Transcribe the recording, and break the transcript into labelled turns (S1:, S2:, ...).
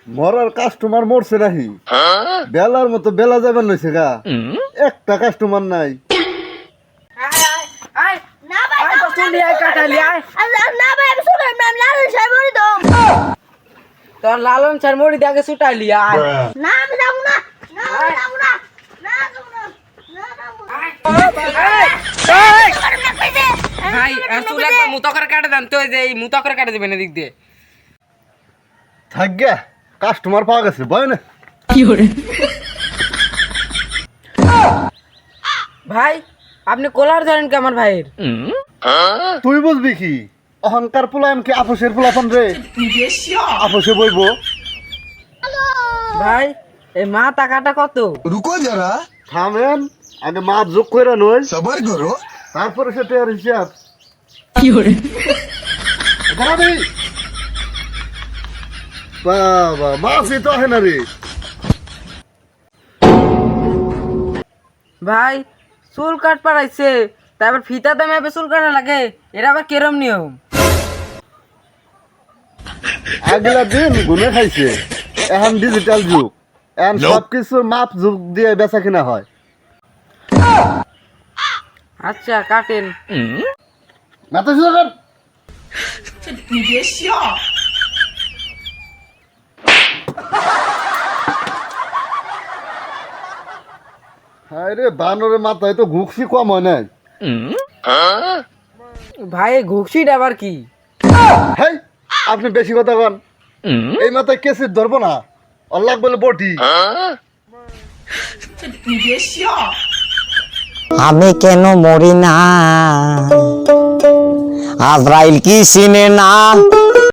S1: মরার কাস্টমার মরছে নাহি বেলার মতো বেলা যাবেন লইছে গা একটা কাস্টমার নাই
S2: তোর লালন স্যার মরি দেখে ছুটাইলি আয় ভাই চুল একবার মুতো করে কাটে দেন তো যে এই মুতো করে কাটে দেবেন এদিক দিয়ে
S1: থাক গে কাস্টমার পাওয়া গেছে বয় না
S2: ভাই আপনি কোলার ধরেন কি আমার ভাইয়ের
S1: তুই বুঝবি কি অহংকার পোলায়ন কি আপসের পোলাপন রে আপসে বইব
S2: ভাই এই মা টাকাটা কত
S3: रुको जरा
S1: থামেন আগে মাপ যোগ করে নই
S3: सबर करो
S1: তারপরে সে টেয়ার হিসাব দাঁড়াবি বাবা মাছই তো হয় না রে
S2: ভাই চুল কাট পাড়াইছে তারপর ফিতা দামে আবার চুল কাটা লাগে এরা আবার কেরম নিয়ম
S1: আগলা দিন গুনে খাইছে এখন ডিজিটাল যুগ এখন সবকিছু মাপ যুগ দিয়ে বেচা কিনা হয়
S2: আচ্ছা কাটেন
S1: মাথা শুধু কর হায় রে বানরের মাথায় তো ঘুষি কম হয় নাই
S2: ভাই ঘুষিটা আবার কি
S1: হেই আপনি বেশি কথা কন এই মাথায় কেসে ধরবো না অল্লাহ বলে বটি
S4: আমি কেন মরি না আজরাইল কি চিনে না